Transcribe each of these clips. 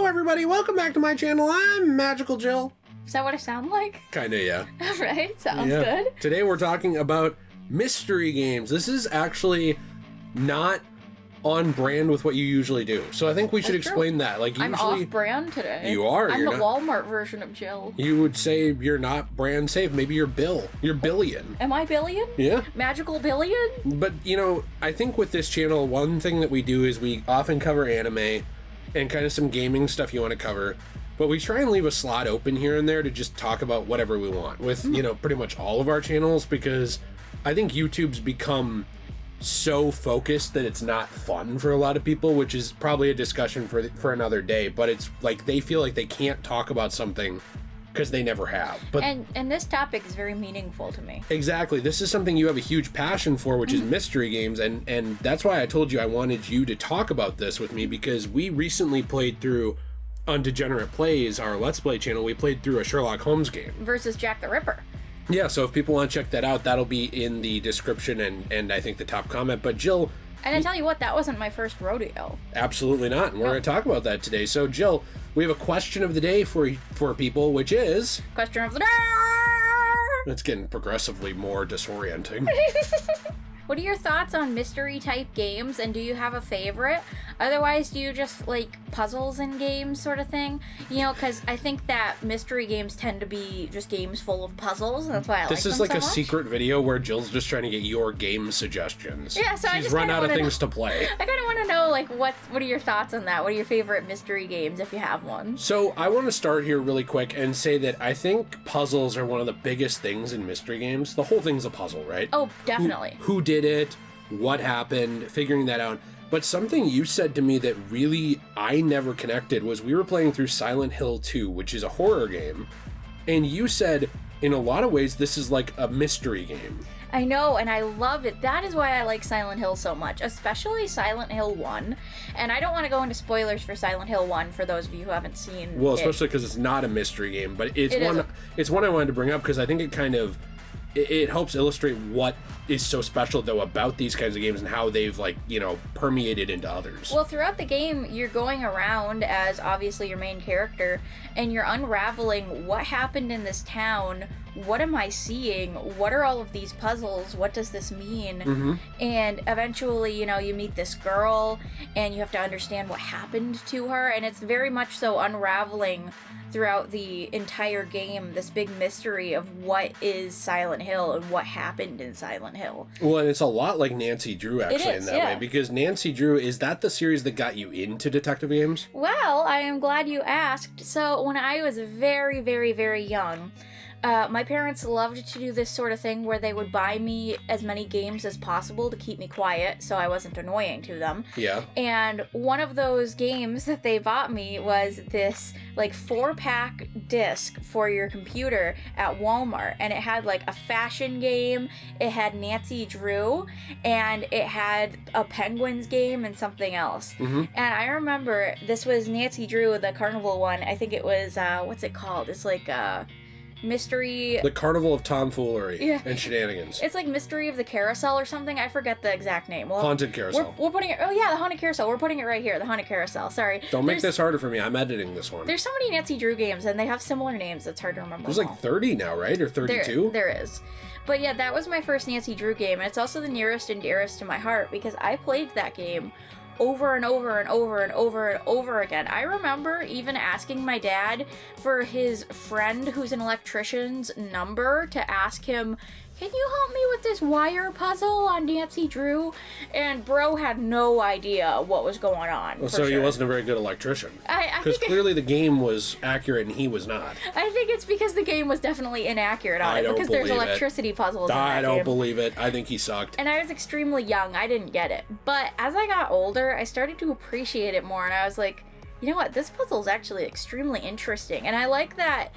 everybody, welcome back to my channel. I'm Magical Jill. Is that what I sound like? Kinda, yeah. Right, sounds good. Today we're talking about mystery games. This is actually not on brand with what you usually do. So I think we should explain that. Like, usually, I'm off brand today. You are. I'm you're the not, Walmart version of Jill. You would say you're not brand safe. Maybe you're Bill. You're Billion. Am I Billion? Yeah. Magical Billion? But, you know, I think with this channel, one thing that we do is we often cover anime and kind of some gaming stuff you want to cover. But we try and leave a slot open here and there to just talk about whatever we want with, you know, pretty much all of our channels, because I think YouTube's become so focused that it's not fun for a lot of people, which is probably a discussion for another day. But it's like they feel like they can't talk about something because they never have. But and this topic is very meaningful to me. Exactly. This is something you have a huge passion for, which is mystery games, and that's why I told you I wanted you to talk about this with me, because we recently played through on Degenerate Plays, our Let's Play channel. We played through a Sherlock Holmes game versus Jack the Ripper. Yeah, so if people want to check that out, that'll be in the description and I think the top comment. But Jill... And I tell you what, that wasn't my first rodeo. Absolutely not, and we're going to talk about that today. So Jill, we have a question of the day for people, which is... Question of the day! It's getting progressively more disorienting. What are your thoughts on mystery type games, and do you have a favorite? Otherwise, do you just like puzzles in games sort of thing? You know, because I think that mystery games tend to be just games full of puzzles, and that's why I like them so much. This is like a secret video where Jill's just trying to get your game suggestions. Yeah, so She's run out of things to play. I kind of want to know, like, what are your thoughts on that? What are your favorite mystery games, if you have one? So I want to start here really quick and say that I think puzzles are one of the biggest things in mystery games. The whole thing's a puzzle, right? Oh, definitely. Who did it? What happened? Figuring that out. But something you said to me that really I never connected was we were playing through Silent Hill 2, which is a horror game, and you said in a lot of ways this is like a mystery game. I know, and I love it. That is why I like Silent Hill so much, especially Silent Hill 1. And I don't want to go into spoilers for Silent Hill 1 for those of you who haven't seen Well, especially because it's not a mystery game, but it's one I wanted to bring up because I think it kind of it helps illustrate what is so special, though, about these kinds of games and how they've, like, you know, permeated into others. Well, throughout the game, you're going around as, obviously, your main character, and you're unraveling what happened in this town, what am I seeing, what are all of these puzzles, what does this mean, and eventually, you know, you meet this girl, and you have to understand what happened to her, and it's very much so unraveling throughout the entire game, this big mystery of what is Silent Hill and what happened in Silent Hill. Well, and it's a lot like Nancy Drew, actually, in that way, because Nancy Drew, is that the series that got you into detective games? Well, I am glad you asked. So, when I was very, very, very young, my parents loved to do this sort of thing where they would buy me as many games as possible to keep me quiet so I wasn't annoying to them. Yeah. And one of those games that they bought me was this, like, 4-pack disc for your computer at Walmart. And it had, like, a fashion game, it had Nancy Drew, and it had a Penguins game and something else. And I remember this was Nancy Drew, the Carnival one. I think it was, what's it called? It's like, Mystery... The Carnival of Tomfoolery and Shenanigans. It's like Mystery of the Carousel or something. I forget the exact name. Well, Haunted Carousel. We're putting it... Oh, yeah, the Haunted Carousel. We're putting it right here. The Haunted Carousel. Sorry. Don't make this harder for me. I'm editing this one. There's so many Nancy Drew games, and they have similar names. It's hard to remember. There's like 30 now, right? Or 32? There is. But yeah, that was my first Nancy Drew game, and it's also the nearest and dearest to my heart because I played that game over and over and over and over and over again. I remember even asking my dad for his friend who's an electrician's number to ask him, can you help me with this wire puzzle on Nancy Drew? And bro had no idea what was going on. Well, so he wasn't a very good electrician. Because clearly the game was accurate and he was not. I think it's because the game was definitely inaccurate on it, because there's electricity puzzles in that game. I don't believe it. I think he sucked. And I was extremely young. I didn't get it. But as I got older, I started to appreciate it more, and I was like, you know what? This puzzle is actually extremely interesting. And I like that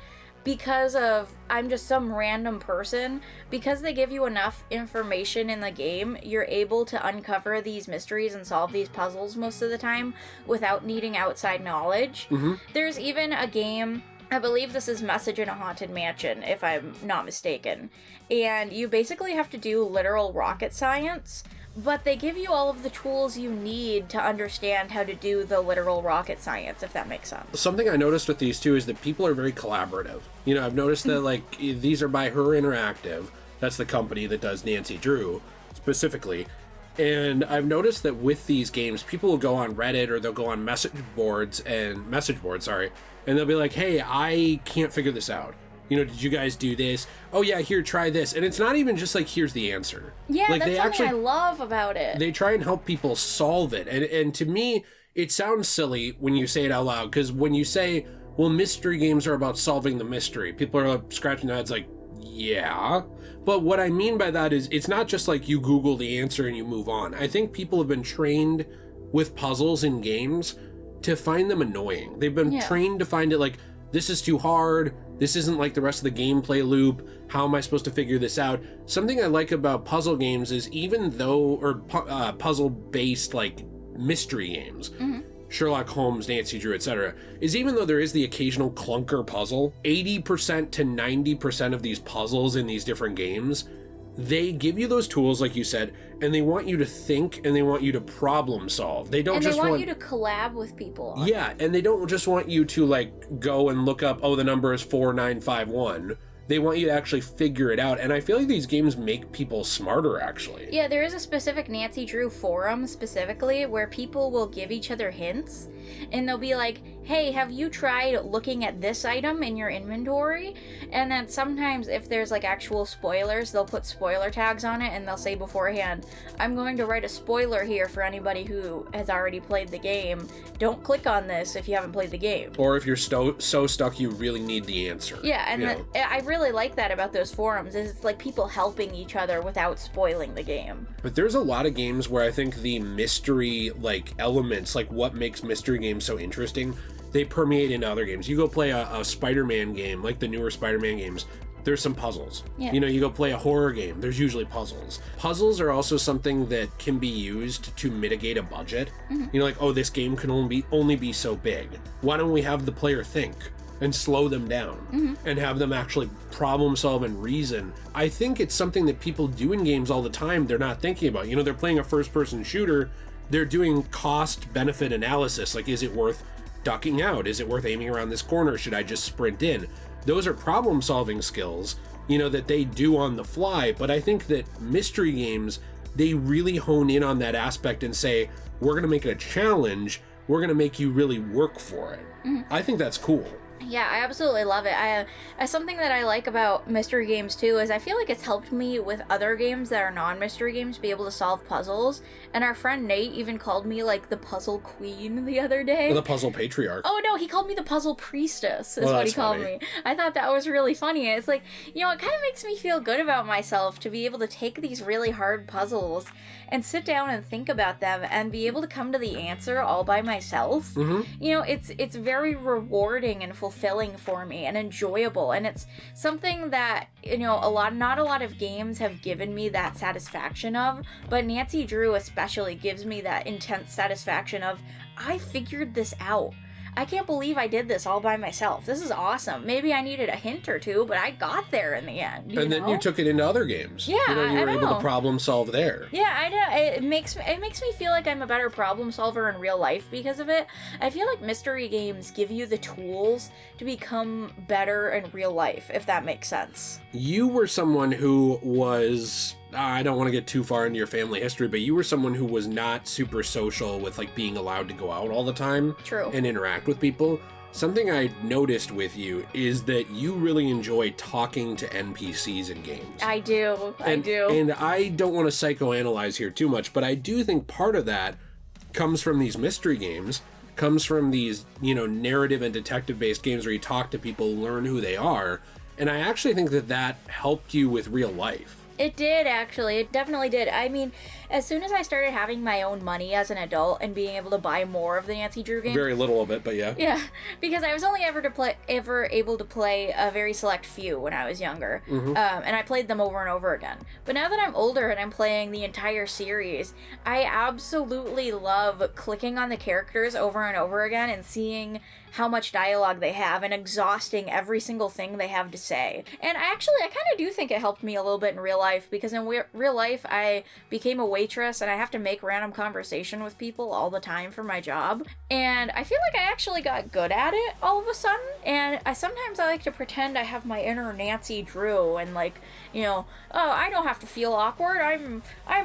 because of, I'm just some random person, because they give you enough information in the game, you're able to uncover these mysteries and solve these puzzles most of the time without needing outside knowledge. There's even a game, I believe this is Message in a Haunted Mansion, if I'm not mistaken, and you basically have to do literal rocket science but they give you all of the tools you need to understand how to do the literal rocket science, if that makes sense. Something I noticed with these two is that people are very collaborative. You know, I've noticed that, like, these are by Her Interactive. That's the company that does Nancy Drew, specifically. And I've noticed that with these games, people will go on Reddit or they'll go on message boards, and they'll be like, hey, I can't figure this out. You know, did you guys do this? Oh yeah, here, try this. And it's not even just like, here's the answer. Yeah, like, that's something I love about it. They try and help people solve it. And to me, it sounds silly when you say it out loud, because when you say, well, mystery games are about solving the mystery, people are like scratching their heads like, yeah. But what I mean by that is, it's not just like you Google the answer and you move on. I think people have been trained with puzzles in games to find them annoying. They've been trained to find it like, this is too hard, this isn't like the rest of the gameplay loop, how am I supposed to figure this out? Something I like about puzzle games is, even though, or puzzle-based like mystery games, Sherlock Holmes, Nancy Drew, etc., is even though there is the occasional clunker puzzle, 80% to 90% of these puzzles in these different games, they give you those tools, like you said, and they want you to think and they want you to problem solve. They don't just want you to collab with people. Yeah, and they don't just want you to like go and look up, oh, the number is 4951. They want you to actually figure it out. And I feel like these games make people smarter, actually. Yeah, there is a specific Nancy Drew forum specifically where people will give each other hints, and they'll be like, hey, have you tried looking at this item in your inventory? And then sometimes if there's like actual spoilers, they'll put spoiler tags on it, and they'll say beforehand, I'm going to write a spoiler here for anybody who has already played the game. Don't click on this if you haven't played the game. Or if you're so stuck you really need the answer. Yeah, and I really like that about those forums, is it's like people helping each other without spoiling the game. But there's a lot of games where I think the mystery like elements, like what makes mystery games so interesting, they permeate into other games. You go play a Spider-Man game, like the newer Spider-Man games, there's some puzzles. Yeah. You know, you go play a horror game, there's usually puzzles. Puzzles are also something that can be used to mitigate a budget. You know, like, oh, this game can only be so big. Why don't we have the player think and slow them down and have them actually problem solve and reason? I think it's something that people do in games all the time they're not thinking about. You know, they're playing a first-person shooter, they're doing cost-benefit analysis, like, is it worth ducking out? Is it worth aiming around this corner? Should I just sprint in? Those are problem-solving skills, you know, that they do on the fly. But I think that mystery games, they really hone in on that aspect and say, we're going to make it a challenge, we're going to make you really work for it. I think that's cool. Yeah, I absolutely love it. Something that I like about mystery games too is I feel like it's helped me with other games that are non-mystery games be able to solve puzzles. And our friend Nate even called me like the puzzle queen the other day. Well, the puzzle patriarch. Oh no, he called me the puzzle priestess is what he called me. I thought that was really funny. It's like, you know, it kind of makes me feel good about myself to be able to take these really hard puzzles and sit down and think about them and be able to come to the answer all by myself. You know, it's very rewarding and fulfilling for me and enjoyable, and it's something that, you know, not a lot of games have given me that satisfaction of, but Nancy Drew especially gives me that intense satisfaction of, I figured this out. I can't believe I did this all by myself. This is awesome. Maybe I needed a hint or two, but I got there in the end. And then you took it into other games. Yeah, you know, you were able to problem solve there. Yeah, I know. It makes me feel like I'm a better problem solver in real life because of it. I feel like mystery games give you the tools to become better in real life, if that makes sense. You were someone who was, I don't want to get too far into your family history, but you were someone who was not super social with like being allowed to go out all the time. True. And interact with people. Something I noticed with you is that you really enjoy talking to NPCs in games. I do. And I don't want to psychoanalyze here too much, but I do think part of that comes from these mystery games, comes from these, you know, narrative and detective-based games where you talk to people, learn who they are, and I actually think that helped you with real life. It did, actually. It definitely did. I mean, as soon as I started having my own money as an adult and being able to buy more of the Nancy Drew games... Very little of it, but yeah. Yeah, because I was only ever able to play a very select few when I was younger. And I played them over and over again. But now that I'm older and I'm playing the entire series, I absolutely love clicking on the characters over and over again and seeing how much dialogue they have and exhausting every single thing they have to say. And I kind of do think it helped me a little bit in real life life, because in real life I became a waitress and I have to make random conversation with people all the time for my job, and I feel like I actually got good at it all of a sudden. And sometimes I like to pretend I have my inner Nancy Drew, and like, you know, oh, I don't have to feel awkward, I'm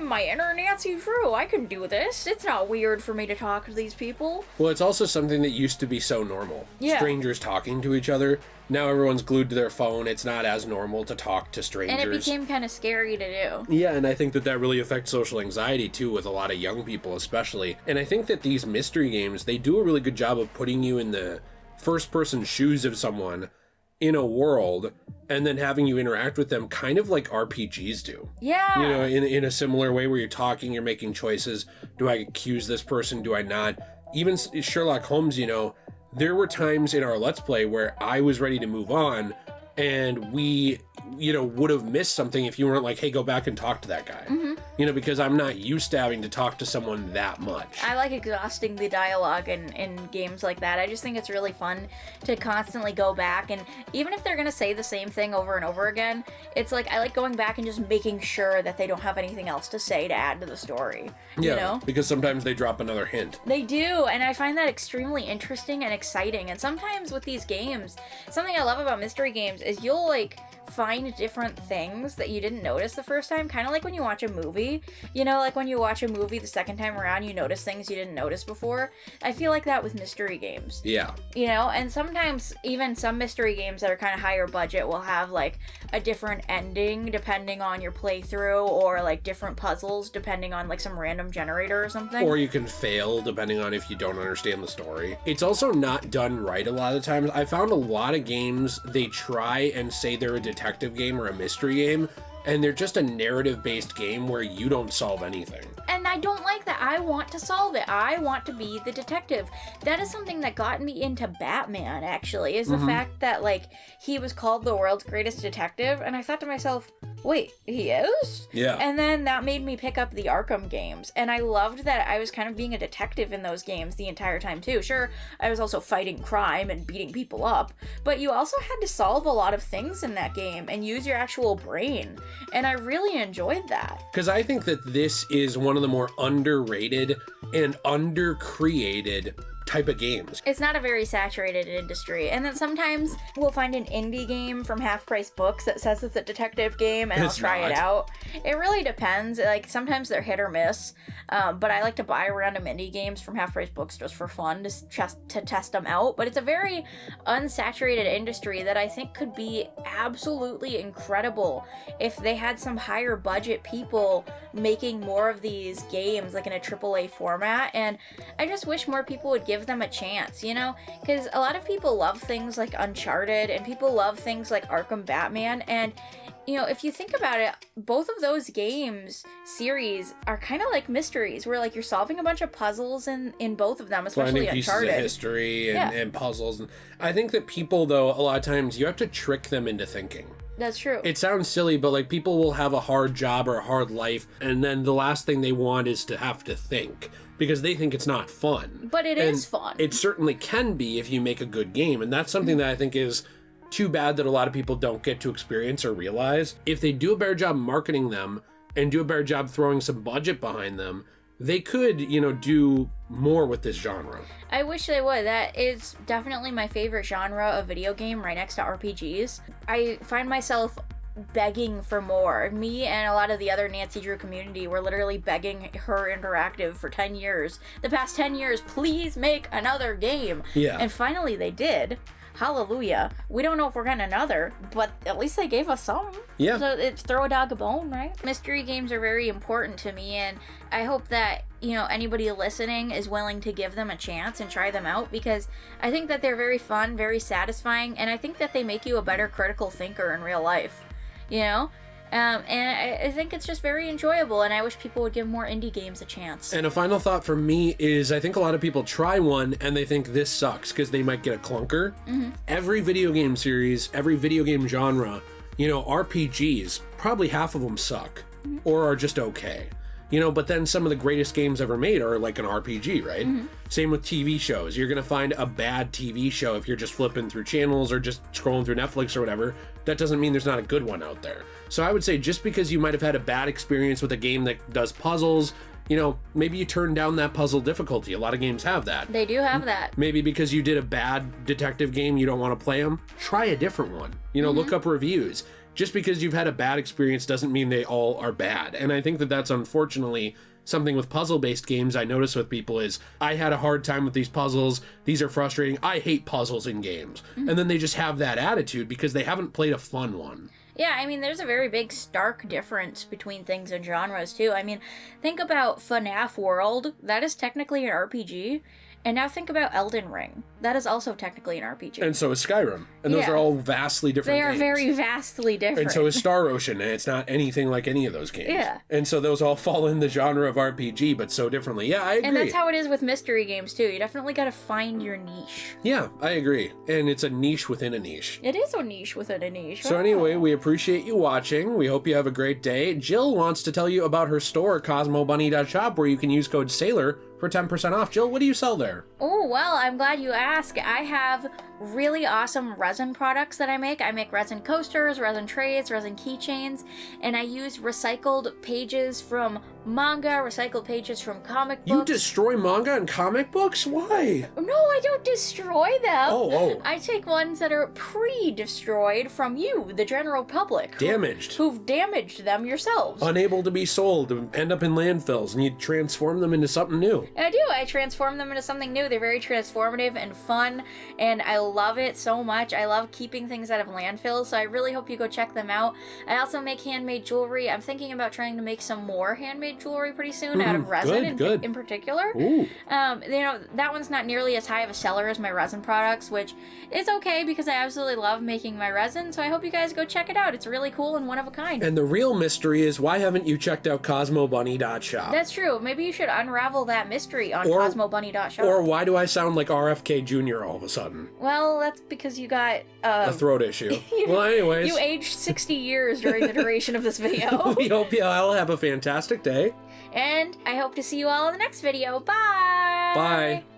my inner Nancy Drew, I can do this, it's not weird for me to talk to these people. Well, it's also something that used to be so normal. Yeah. Strangers talking to each other. Now everyone's glued to their phone. It's not as normal to talk to strangers. And it became kind of scary to do. Yeah, and I think that really affects social anxiety too, with a lot of young people especially. And I think that these mystery games, they do a really good job of putting you in the first person shoes of someone in a world, and then having you interact with them kind of like RPGs do. Yeah. You know, in a similar way where you're talking, you're making choices. Do I accuse this person? Do I not? Even Sherlock Holmes, you know, there were times in our Let's Play where I was ready to move on, and we, you know, would have missed something if you weren't like, hey, go back and talk to that guy. Mm-hmm. You know, because I'm not used to having to talk to someone that much. I like exhausting the dialogue in games like that. I just think it's really fun to constantly go back, and even if they're gonna say the same thing over and over again, it's like I like going back and just making sure that they don't have anything else to say to add to the story. Yeah, you know? Because sometimes they drop another hint. They do, and I find that extremely interesting and exciting. And sometimes with these games, something I love about mystery games is you'll like find different things that you didn't notice the first time, kind of like when you watch a movie. You know, like when you watch a movie the second time around, you notice things you didn't notice before. I feel like that with mystery games. Yeah. You know, and sometimes even some mystery games that are kind of higher budget will have like a different ending depending on your playthrough, or like different puzzles depending on like some random generator or something. Or you can fail depending on if you don't understand the story. It's also not done right a lot of times. I found a lot of games, they try and say they're a detective game or a mystery game, and they're just a narrative-based game where you don't solve anything. And I don't like that. I want to solve it. I want to be the detective. That is something that got me into Batman, actually, is the fact that, like, he was called the world's greatest detective, and I thought to myself, wait, he is? Yeah. And then that made me pick up the Arkham games, and I loved that I was kind of being a detective in those games the entire time, too. Sure, I was also fighting crime and beating people up, but you also had to solve a lot of things in that game and use your actual brain, and I really enjoyed that. Because I think that this is one of the more underrated and undercreated type of games. It's not a very saturated industry, and then sometimes we'll find an indie game from Half Price Books that says it's a detective game, and I'll try it out. It really depends. Like, sometimes they're hit or miss, but I like to buy random indie games from Half Price Books just for fun, to test them out. But it's a very unsaturated industry that I think could be absolutely incredible if they had some higher budget people making more of these games, like in a AAA format. And I just wish more people would give them a chance, you know, because a lot of people love things like Uncharted, and people love things like Arkham Batman, and you know, if you think about it, both of those games series are kind of like mysteries, where like you're solving a bunch of puzzles in both of them, especially Finding pieces Uncharted. of history and puzzles. And I think that people, though, a lot of times you have to trick them into thinking. That's true. It sounds silly, but like people will have a hard job or a hard life, and then the last thing they want is to have to think, because they think it's not fun. But it is fun. It certainly can be if you make a good game, and that's something that I think is too bad that a lot of people don't get to experience or realize. If they do a better job marketing them and do a better job throwing some budget behind them, they could, you know, do more with this genre. I wish they would. That is definitely my favorite genre of video game, right next to RPGs. I find myself begging for more. Me and a lot of the other Nancy Drew community were literally begging Her Interactive for 10 years. The past 10 years, please make another game. Yeah. And finally they did. Hallelujah. We don't know if we're getting another, but at least they gave us some. Yeah. So it's throw a dog a bone, right? Mystery games are very important to me, and I hope that, you know, anybody listening is willing to give them a chance and try them out, because I think that they're very fun, very satisfying, and I think that they make you a better critical thinker in real life, you know? And I think it's just very enjoyable, and I wish people would give more indie games a chance. And a final thought from me is, I think a lot of people try one and they think this sucks because they might get a clunker. Mm-hmm. Every video game series, every video game genre, you know, RPGs, probably half of them suck or are just okay. But then some of the greatest games ever made are like an RPG, right? Same with TV shows. You're going to find a bad TV show if you're just flipping through channels or just scrolling through Netflix or whatever. That doesn't mean there's not a good one out there. So I would say just because you might have had a bad experience with a game that does puzzles, maybe you turn down that puzzle difficulty. A lot of games have that. They do have that. Maybe because you did a bad detective game, you don't want to play them. Try a different one. Look up reviews. Just because you've had a bad experience doesn't mean they all are bad. And I think that that's unfortunately something with puzzle-based games I notice with people is, I had a hard time with these puzzles. These are frustrating. I hate puzzles in games. And then they just have that attitude because they haven't played a fun one. Yeah, I mean, there's a very big stark difference between things and genres, too. I mean, think about FNAF World. That is technically an RPG. And now think about Elden Ring. That is also technically an RPG. And so is Skyrim. And those are all vastly different games. They are very vastly different. And so is Star Ocean, and it's not anything like any of those games. Yeah. And so those all fall in the genre of RPG, but so differently. Yeah, I agree. And that's how it is with mystery games, too. You definitely gotta find your niche. Yeah, I agree. And it's a niche within a niche. It is a niche within a niche. So anyway, we appreciate you watching. We hope you have a great day. Jill wants to tell you about her store, CosmoBunny.shop, where you can use code SAILOR for 10% off. Jill, what do you sell there? Oh, well, I'm glad you asked. I have really awesome resin products that I make. I make resin coasters, resin trays, resin keychains, and I use recycled pages from manga, recycled pages from comic books. You destroy manga and comic books? Why? No, I don't destroy them. Oh. I take ones that are pre-destroyed from you, the general public. Damaged. Who've damaged them yourselves. Unable to be sold, and end up in landfills, and you transform them into something new. I do. I transform them into something new. They're very transformative and fun, and I love it so much. I love keeping things out of landfills, so I really hope you go check them out. I also make handmade jewelry. I'm thinking about trying to make some more handmade jewelry pretty soon out of resin in particular. Ooh. That one's not nearly as high of a seller as my resin products, which is okay because I absolutely love making my resin, so I hope you guys go check it out. It's really cool and one of a kind. And the real mystery is, why haven't you checked out CosmoBunny.shop? That's true. Maybe you should unravel that mystery on CosmoBunny.shop. Or why do I sound like RFK Jr. all of a sudden? Well, that's because you got a throat issue. Well, anyways. You aged 60 years during the duration of this video. We hope you all have a fantastic day. And I hope to see you all in the next video. Bye! Bye.